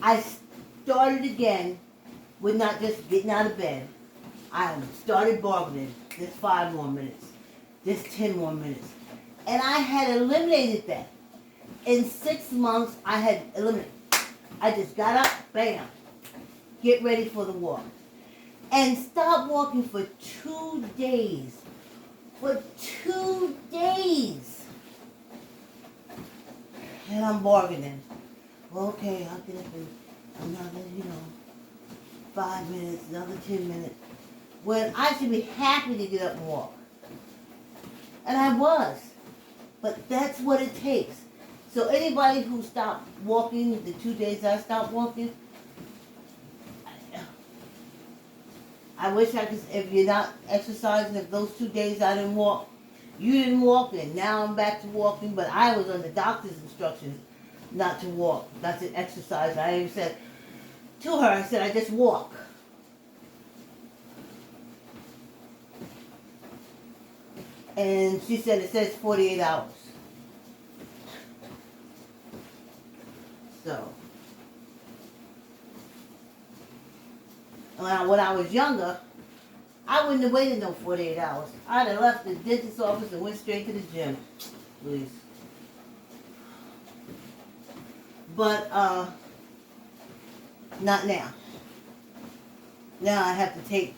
I started again with not just getting out of bed. I started bargaining. Just 5 more minutes. Just 10 more minutes. And I had eliminated that. In 6 months, I had eliminated. I just got up, bam, get ready for the walk. And stopped walking for 2 days. For 2 days. And I'm bargaining. Well, okay, I'll get up in another, 5 minutes, another 10 minutes. When I should be happy to get up and walk. And I was. But that's what it takes. So anybody who stopped walking, the 2 days I stopped walking, I wish I could, if you're not exercising, if those 2 days I didn't walk, you didn't walk, and now I'm back to walking, but I was under doctor's instructions not to walk, not to exercise. I even said to her, I said, I just walk. And she said, it says 48 hours. So, when I was younger, I wouldn't have waited no 48 hours. I'd have left the dentist's office and went straight to the gym. Please. But, not now. Now I have to take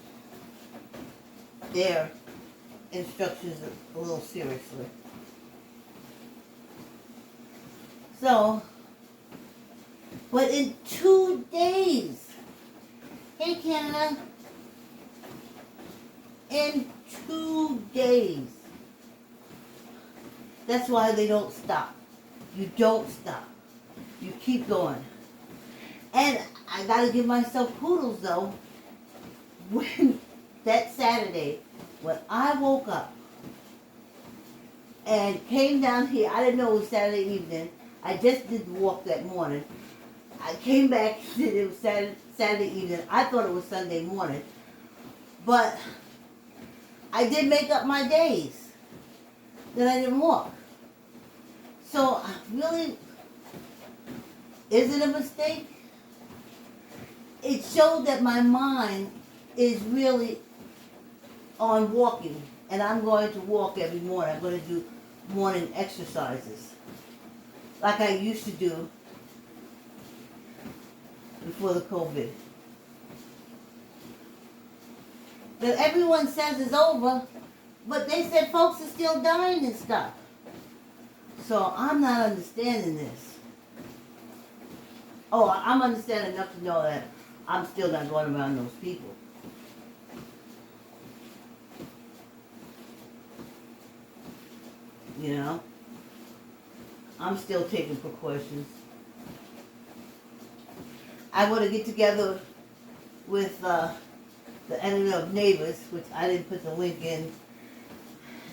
their instructions a little seriously. So, but in 2 days, hey Canada, in 2 days, that's why they don't stop. You don't stop. You keep going. And I gotta give myself kudos though, when that Saturday, when I woke up and came down here, I didn't know it was Saturday evening. I just did the walk that morning. I came back and it was Saturday evening. I thought it was Sunday morning. But I did make up my days that I didn't walk. So really, is it a mistake? It showed that my mind is really on walking, and I'm going to walk every morning. I'm going to do morning exercises like I used to do before the COVID. But everyone says it's over, but they said folks are still dying and stuff. So I'm not understanding this. Oh, I'm understanding enough to know that I'm still not going around those people. You know? I'm still taking precautions. I want to get together with the editor of Neighbors, which I didn't put the link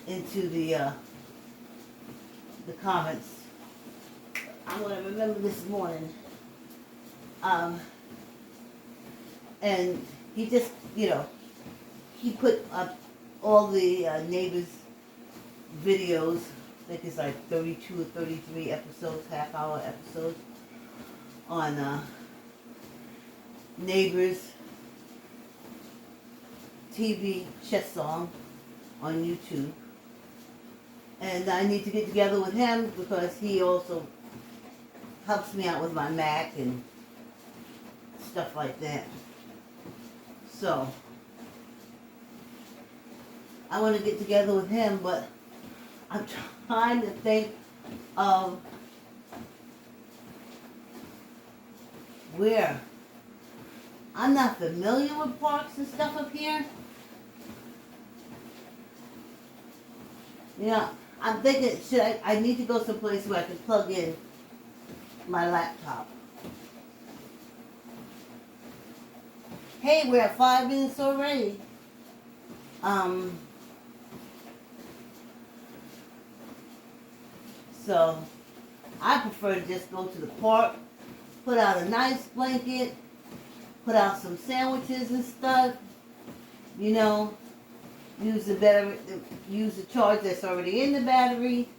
into the comments. I'm going to remember this morning. And he just, he put up all the Neighbors videos. I think it's like 32 or 33 episodes, half-hour episodes on Neighbors TV chess song on YouTube. And I need to get together with him because he also helps me out with my Mac and stuff like that. So, I want to get together with him, but I'm trying to think of where. I'm not familiar with parks and stuff up here. Yeah, I'm thinking, I need to go someplace where I can plug in my laptop. Hey, we're at 5 minutes already. So, I prefer to just go to the park, put out a nice blanket, put out some sandwiches and stuff, use the charge that's already in the battery,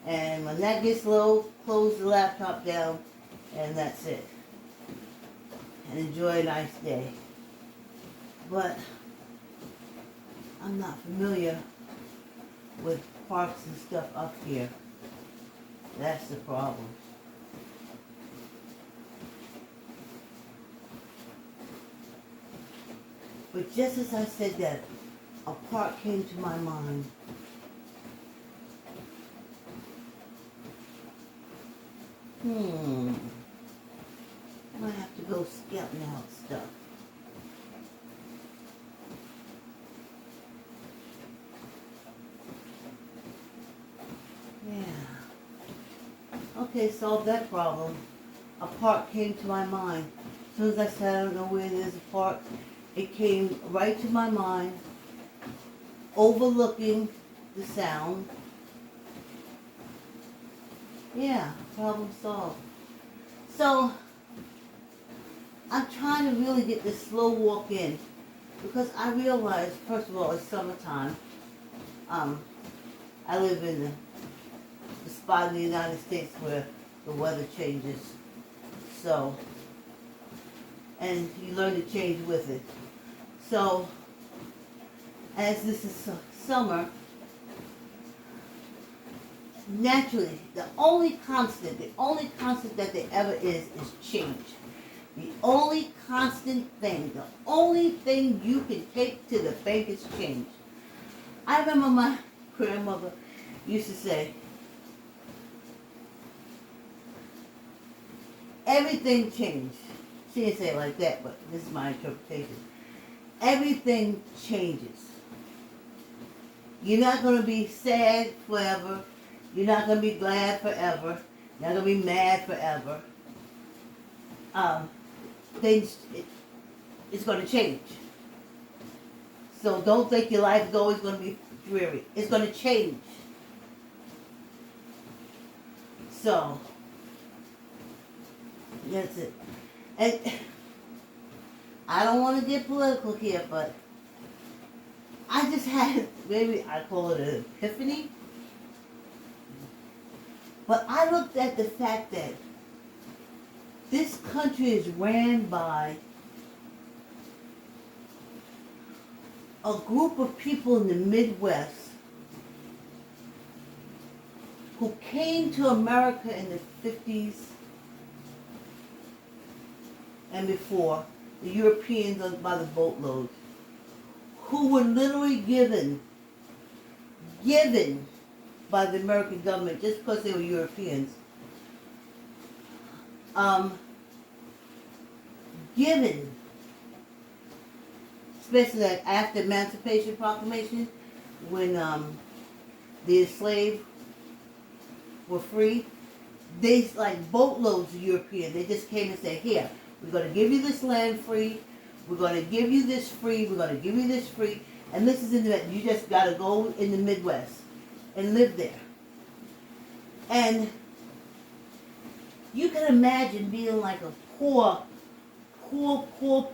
and when that gets low, close the laptop down, and that's it. and enjoy a nice day. But I'm not familiar with parks and stuff up here. That's the problem. But just as I said that, a park came to my mind. I might have to go scouting out stuff. Yeah. Okay, solved that problem. A park came to my mind. As soon as I said I don't know where there's a park, it came right to my mind, overlooking the sound. Yeah, problem solved. So, I'm trying to really get this slow walk in, because I realize, first of all, it's summertime. I live in the spot in the United States where the weather changes. So, and you learn to change with it. So, as this is summer, naturally, the only constant that there ever is change. The only constant thing, the only thing you can take to the bank is change. I remember my grandmother used to say, everything changed. She didn't say it like that, but this is my interpretation. Everything changes. You're not going to be sad forever. You're not going to be glad forever. You're not going to be mad forever. It's going to change. So don't think your life is always going to be dreary. It's going to change. So, that's it. And I don't want to get political here, but I just had, maybe I call it an epiphany. But I looked at the fact that this country is ran by a group of people in the Midwest who came to America in the 50s and before, the Europeans by the boatload, who were literally given by the American government just because they were Europeans, given, especially like after Emancipation Proclamation, when the enslaved were free, they, like boatloads of Europeans, they just came and said, here, we're going to give you this land free, we're going to give you this free, we're going to give you this free, and this is in the, you just got to go in the Midwest and live there. And you can imagine being like a poor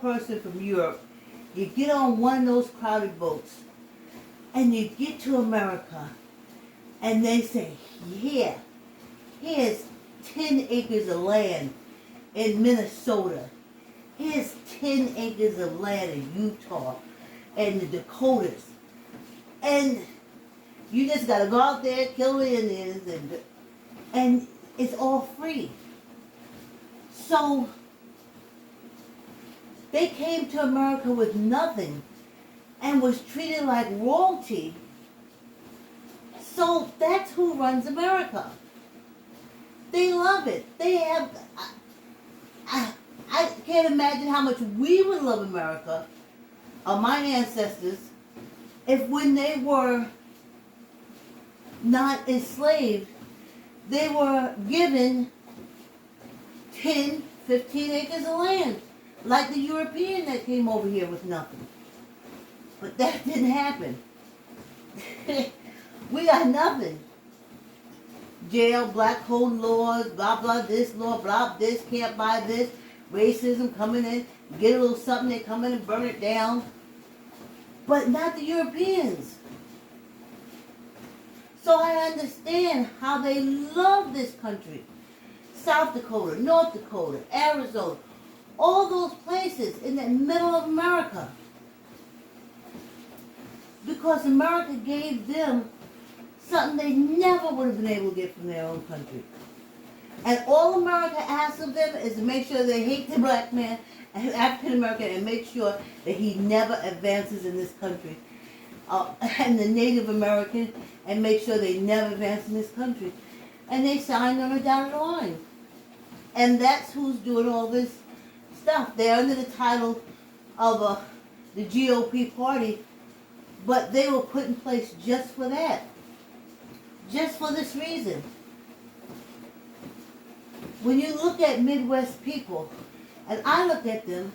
person from Europe. You get on one of those crowded boats and you get to America and they say, here's 10 acres of land in Minnesota. Here's 10 acres of land in Utah and the Dakotas. And you just got to go out there, kill the Indians, and it's all free. So they came to America with nothing and was treated like royalty. So that's who runs America. They love it. They have... I can't imagine how much we would love America, or my ancestors, if when they were not enslaved, they were given 10, 15 acres of land, like the European that came over here with nothing. But that didn't happen. We got nothing. Jail, black hole laws, blah, blah, this law, blah, this, can't buy this. Racism coming in, get a little something, they come in and burn it down. But not the Europeans. So I understand how they love this country. South Dakota, North Dakota, Arizona, All those places in the middle of America. Because America gave them something they never would have been able to get from their own country. And all America asks of them is to make sure they hate the black man and African American and make sure that he never advances in this country. And the Native American and make sure they never advance in this country. And they signed on a dotted line. And that's who's doing all this stuff. They're under the title of the GOP party, but they were put in place just for that. Just for this reason. When you look at Midwest people, and I look at them,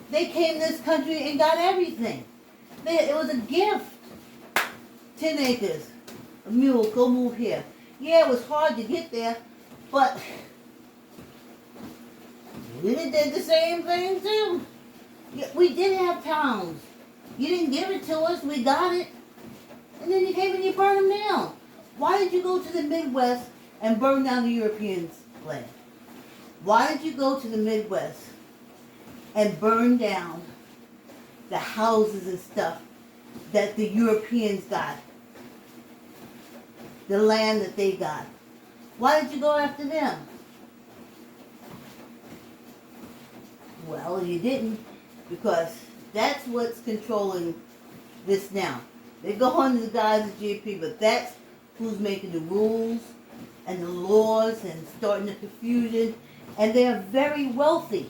they came to this country and got everything. It was a gift. 10 acres, a mule, go move here. Yeah, it was hard to get there, but we did the same thing too. We did have towns. You didn't give it to us, we got it. And then you came and you burned them down. Why did you go to the Midwest and burn down the Europeans' land? Why did you go to the Midwest and burn down the houses and stuff that the Europeans got? The land that they got. Why did you go after them? Well, you didn't, because that's what's controlling this now. They go under the guise of GP, but that's who's making the rules and the laws and starting the confusion, and they're very wealthy.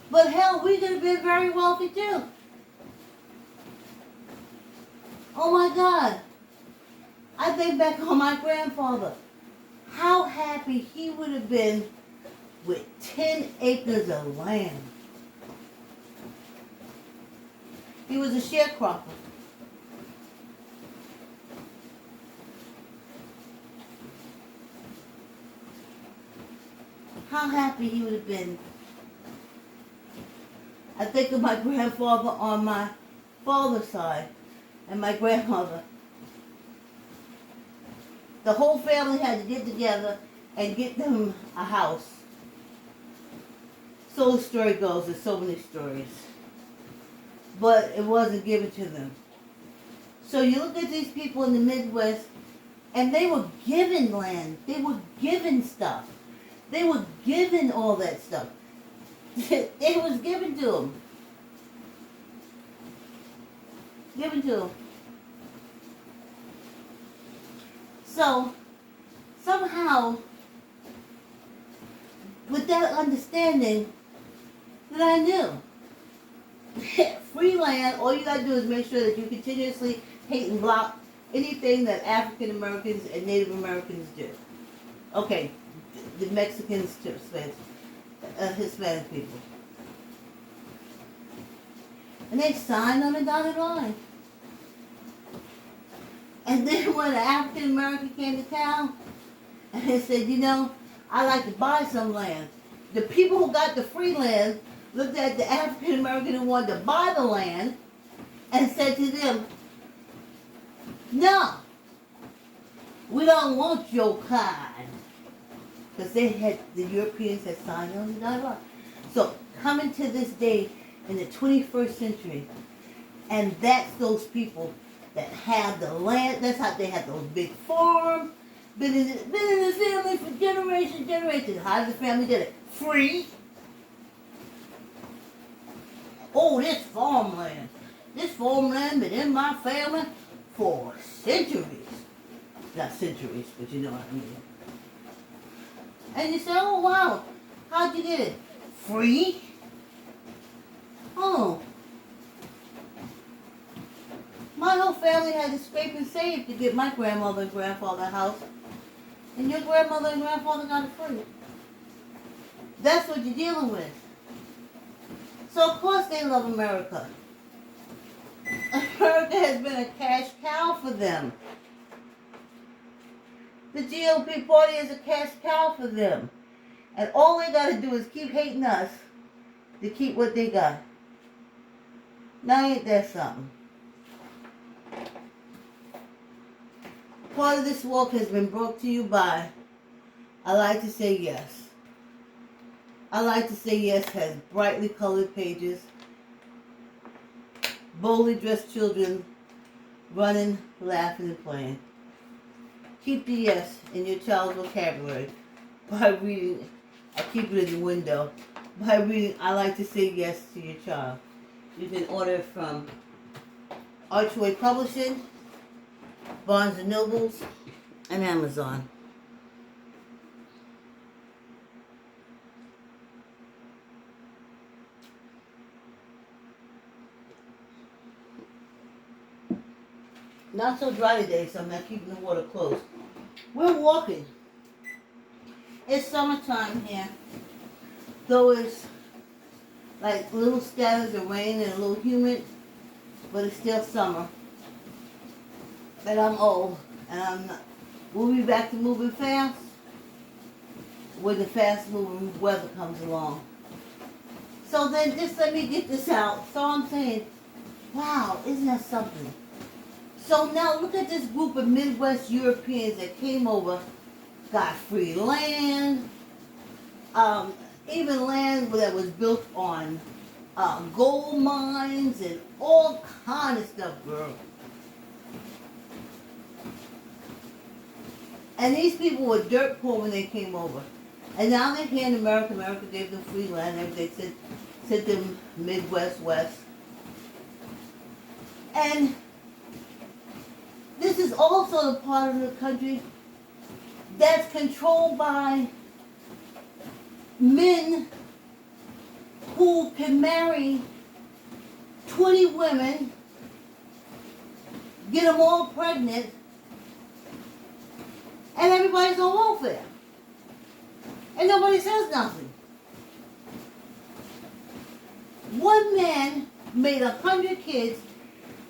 But hell, we could have been very wealthy too. Oh my God. I think back on my grandfather. How happy he would have been with 10 acres of land. He was a sharecropper. How happy he would have been. I think of my grandfather on my father's side and my grandmother. The whole family had to get together and get them a house. So the story goes, there's so many stories. But it wasn't given to them. So you look at these people in the Midwest, and they were given land. They were given stuff. They were given all that stuff. It was given to them. Given to them. So, somehow, with that understanding, that I knew. Free land, all you gotta do is make sure that you continuously hate and block anything that African Americans and Native Americans do. Okay, the Mexicans too, Hispanic people. And they signed on a dotted line. And then when an African American came to town, and they said, you know, I'd like to buy some land. The people who got the free land looked at the African American who wanted to buy the land and said to them, no, we don't want your kind. Because the Europeans had signed on the dotted line. So coming to this day in the 21st century, and that's those people that have the land. That's how they have those big farms. Been in the family for generations. How did the family get it? Free. Oh, this farmland. This farmland been in my family for centuries. Not centuries, but you know what I mean. And you say, oh wow, how'd you get it? Free? Oh. My whole family had to scrape and save to get my grandmother and grandfather a house. And your grandmother and grandfather got it free. That's what you're dealing with. So of course they love America. America has been a cash cow for them. The GOP party is a cash cow for them. And all they got to do is keep hating us to keep what they got. Now ain't that something? Part of this walk has been brought to you by, I like to say yes. I Like to Say Yes has brightly colored pages, boldly dressed children running, laughing, and playing. Keep the yes in your child's vocabulary by reading, I keep it in the window, by reading I Like to Say Yes to your child. You can order it from Archway Publishing, Barnes & Nobles, and Amazon. Not so dry today, so I'm not keeping the water close. We're walking. It's summertime here, though it's like little scatters of rain and a little humid, but it's still summer. But I'm old, and I'm not. We'll be back to moving fast when the fast-moving weather comes along. So then, just let me get this out. So I'm saying, wow, isn't that something? So now look at this group of Midwest Europeans that came over, got free land, even land that was built on gold mines and all kind of stuff, girl. And these people were dirt poor when they came over. And now they're here in America. America gave them free land and everything, sent them Midwest, West. And this is also the part of the country that's controlled by men who can marry 20 women, get them all pregnant, and everybody's on welfare. And nobody says nothing. One man made 100 kids,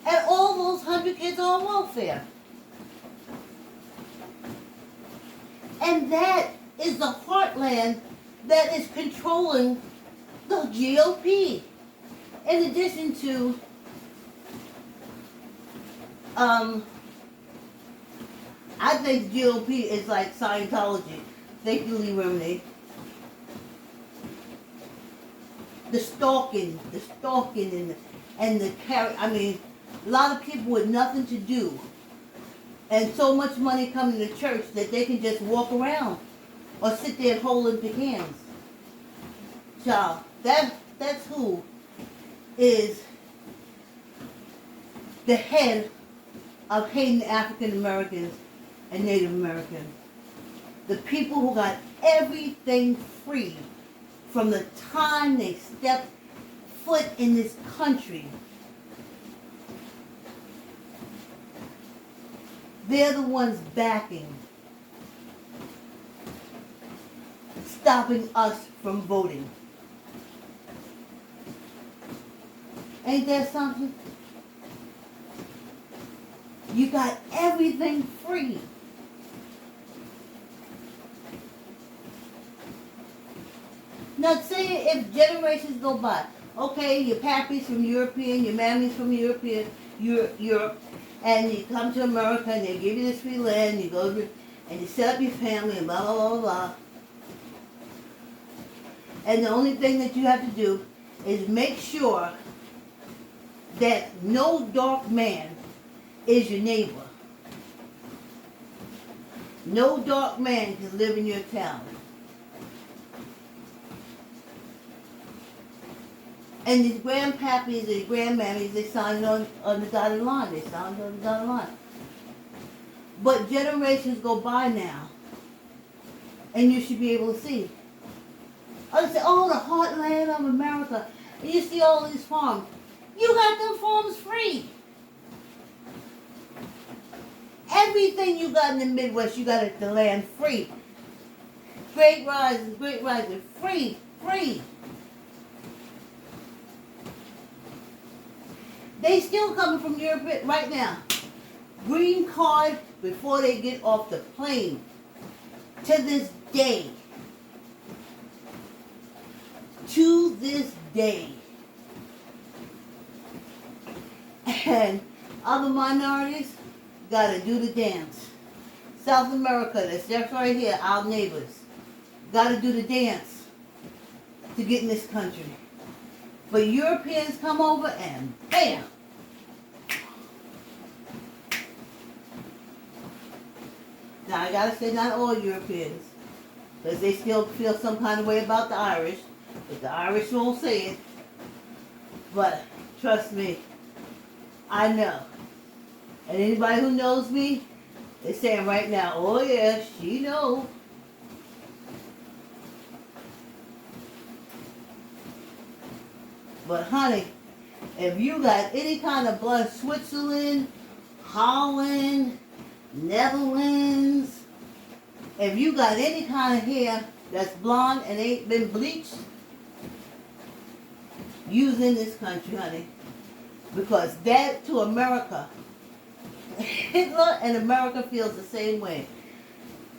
and all those 100 kids are on welfare. And that is the heartland that is controlling the GOP. In addition to I think GOP is like Scientology. Thank you, Lee Remedy. The stalking and the carry. I mean, a lot of people with nothing to do, and so much money coming to church that they can just walk around or sit there holding pecans. So that's who is the head of hating African Americans and Native Americans. The people who got everything free from the time they stepped foot in this country. They're the ones backing, stopping us from voting. Ain't that something? You got everything free. Now say if generations go by, okay, your pappy's from European, your mammy's from Europe, and you come to America and they give you this free land, you go to, and you set up your family and blah, blah, blah, blah. And the only thing that you have to do is make sure that no dark man is your neighbor. No dark man can live in your town. And these grandpappies and grandmammies, they signed on the dotted line. They signed on the dotted line. But generations go by now, and you should be able to see. I say, oh, the heartland of America. And you see all these farms. You got them farms free. Everything you got in the Midwest, you got the land free. Great rising, free, free. They still coming from Europe right now. Green card before they get off the plane. To this day. To this day. And other minorities gotta do the dance. South America, that's right here, our neighbors. Gotta do the dance. to get in this country. But Europeans come over and bam! Now I gotta say not all Europeans, because they still feel some kind of way about the Irish, but the Irish won't say it. But trust me, I know. And anybody who knows me is saying right now, oh yeah, she knows. But honey, if you got any kind of blood, Switzerland, Holland, Netherlands, if you got any kind of hair that's blonde and ain't been bleached, use in this country, honey. Because that to America, Hitler and America feels the same way.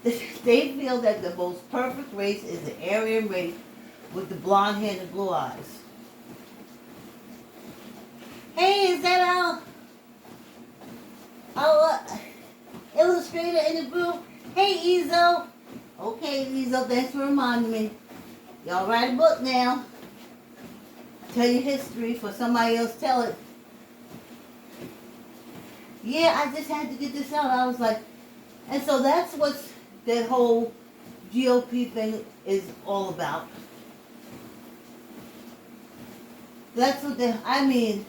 They feel that the most perfect race is the Aryan race with the blonde hair and blue eyes. Hey, is that our illustrator in the group? Hey, Ezo. Okay, Ezo, thanks for reminding me. Y'all write a book now. Tell your history for somebody else tell it. Yeah, I just had to get this out. I was like, and so that's what that whole GOP thing is all about. That's what I mean,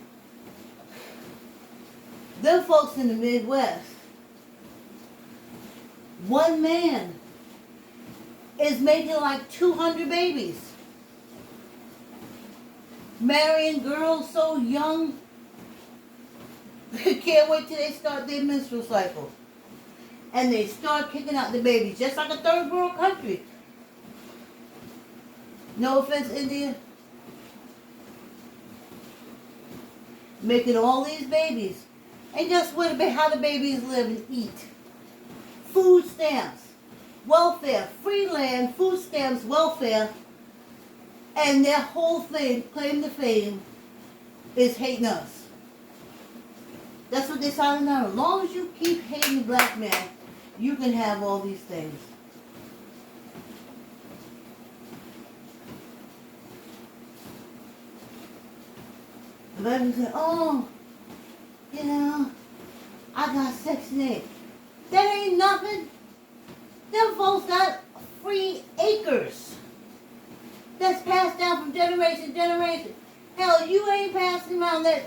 them folks in the Midwest, one man is making like 200 babies. Marrying girls so young, they can't wait till they start their menstrual cycle. And they start kicking out the babies, just like a third world country. No offense, India. Making all these babies. And just what about how the babies live and eat. Food stamps, welfare, free land, food stamps, welfare. And their whole thing, claim to fame, is hating us. That's what they decided now. As long as you keep hating the black man, you can have all these things. The baby said, oh, you know, I got Section 8. That ain't nothing. Them folks got free acres. That's passed down from generation to generation. Hell, you ain't passing around that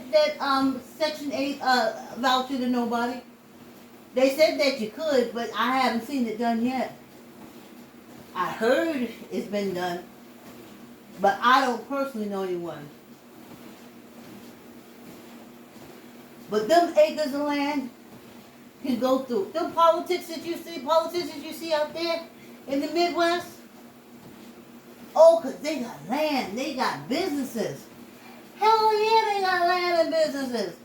Section 8 voucher to nobody. They said that you could, but I haven't seen it done yet. I heard it's been done, but I don't personally know anyone. But them acres of land can go through. Them politicians you see out there in the Midwest, oh, because they got land, they got businesses. Hell yeah, they got land and businesses.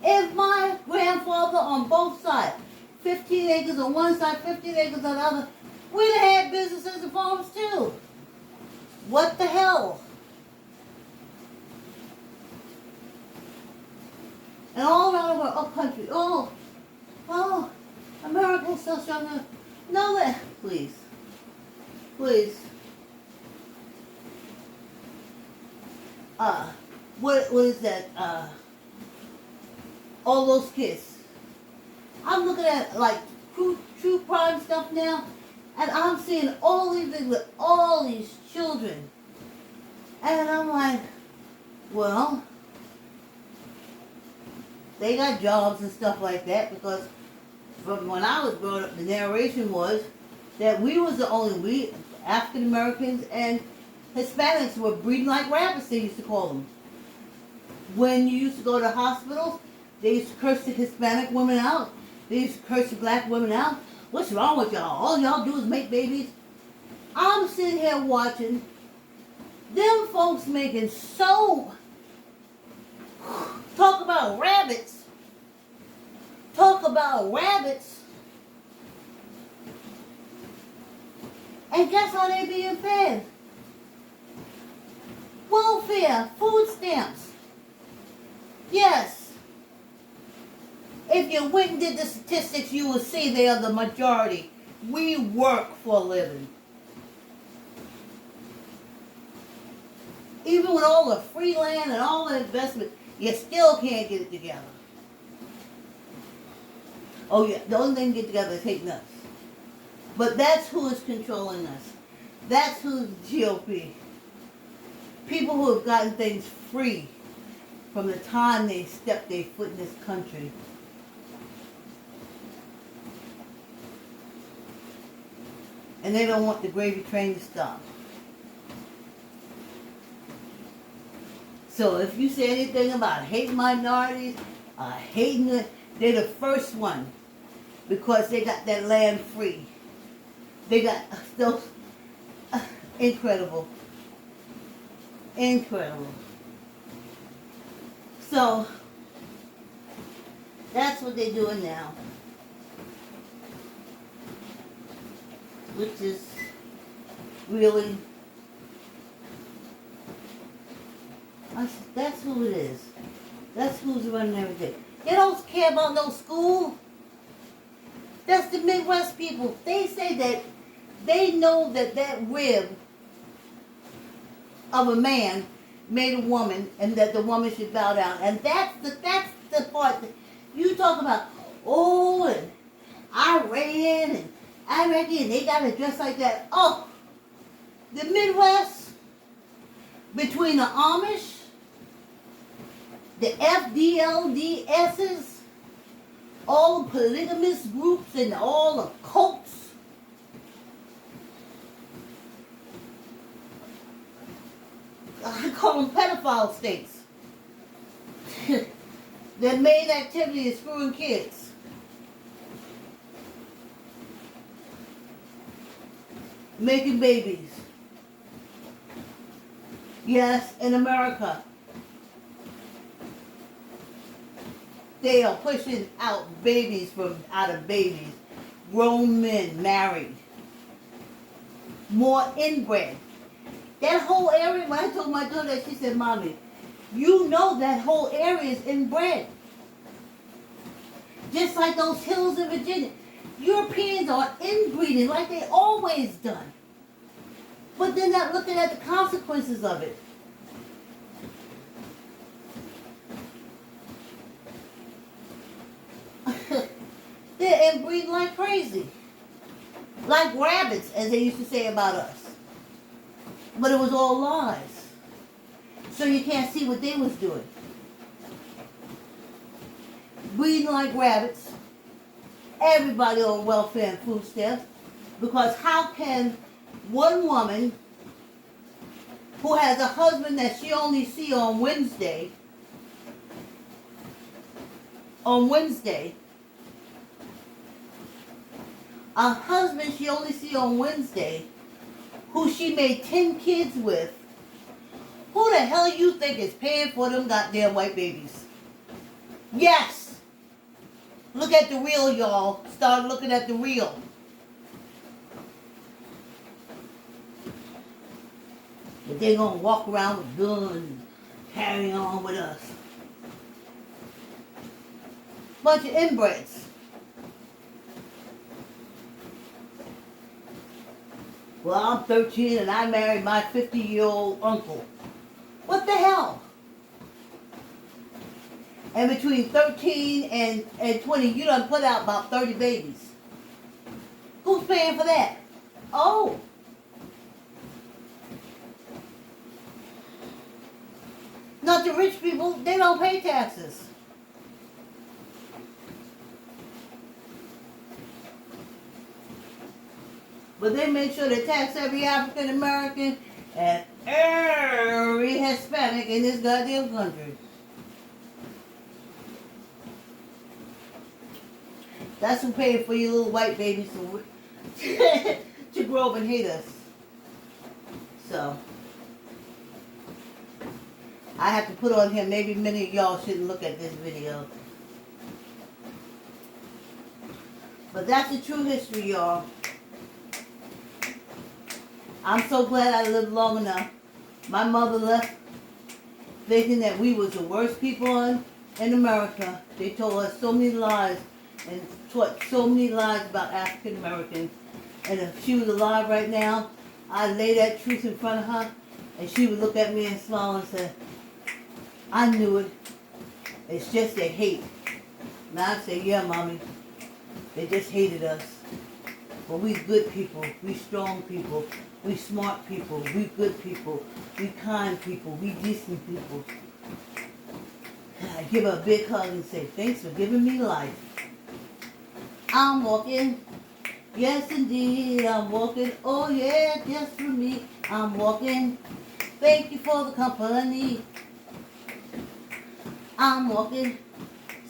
If my grandfather on both sides, 15 acres on one side, 15 acres on the other, we'd have had businesses and farms too. What the hell? And all around the world, oh country, oh, America's so strong. No, that, please. What is that? All those kids. I'm looking at like true crime stuff now, and I'm seeing all these things with all these children, and I'm like, well, they got jobs and stuff like that, because from when I was growing up, the narration was that we African Americans and Hispanics were breeding like rabbits, they used to call them. When you used to go to hospitals, they used to curse the Hispanic women out. They used to curse the black women out. What's wrong with y'all? All y'all do is make babies. I'm sitting here watching them folks making so... Talk about rabbits. And guess how they being fed? Welfare, food stamps. Yes. If you went and did the statistics, you will see they are the majority. We work for a living. Even with all the free land and all the investment, you still can't get it together. Oh yeah, the only thing to get together is hate nuts. But that's who is controlling us. That's who's GOP. People who have gotten things free from the time they stepped their foot in this country. And they don't want the gravy train to stop. So if you say anything about hating minorities, hating it, they're the first one because they got that land free. They got those incredible. Incredible. So that's what they're doing now. Which is really, that's who it is. That's who's running everything. They don't care about no school. That's the Midwest people. They say that they know that that rib of a man made a woman and that the woman should bow down. And that's the part that you talk about, oh, and Iran and Iraqi and they got to dress like that. Oh, the Midwest, between the Amish, the FDLDSs, all the polygamous groups and all the cults, I call them pedophile states. Their main activity is screwing kids. Making babies. Yes, in America. They are pushing out babies out of babies. Grown men married. More inbred. That whole area, when I told my daughter that, she said, Mommy, you know that whole area is inbred. Just like those hills in Virginia. Europeans are inbreeding like they always done. But they're not looking at the consequences of it. They're inbreeding like crazy. Like rabbits, as they used to say about us. But it was all lies. So you can't see what they was doing. Breeding like rabbits. Everybody on welfare and food stamps. Because how can one woman who has a husband that she only see on Wednesday, a husband she only see on Wednesday, who she made 10 kids with, who the hell you think is paying for them goddamn white babies? Yes! Look at the real, y'all. Start looking at the real. But they're going to walk around with guns and carrying on with us. Bunch of inbreds. Well, I'm 13 and I married my 50-year-old uncle. What the hell? And between 13 and 20, you done put out about 30 babies. Who's paying for that? Oh. Not the rich people. They don't pay taxes. But they make sure they tax every African American and every Hispanic in this goddamn country. That's who paid for your little white babies to grow up and hate us. So, I have to put on here, maybe many of y'all shouldn't look at this video. But that's the true history, y'all. I'm so glad I lived long enough. My mother left thinking that we was the worst people in America. They told us so many lies and taught so many lies about African Americans. And if she was alive right now, I'd lay that truth in front of her And she would look at me and smile and say, I knew it. It's just they hate. And I'd say, yeah, Mommy. They just hated us. But we good people. We strong people. We smart people. We good people. We kind people. We decent people. And I give her a big hug and say, thanks for giving me life. I'm walking. Yes, indeed, I'm walking. Oh, yeah, just for me. I'm walking. Thank you for the company. I'm walking.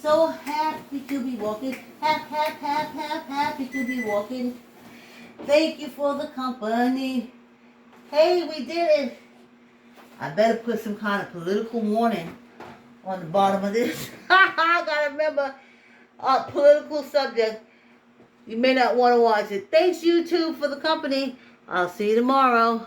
So happy to be walking. Happy to be walking. Thank you for the company. Hey, we did it. I better put some kind of political warning on the bottom of this. I gotta remember a political subject. You may not want to watch it. Thanks, YouTube, for the company. I'll see you tomorrow.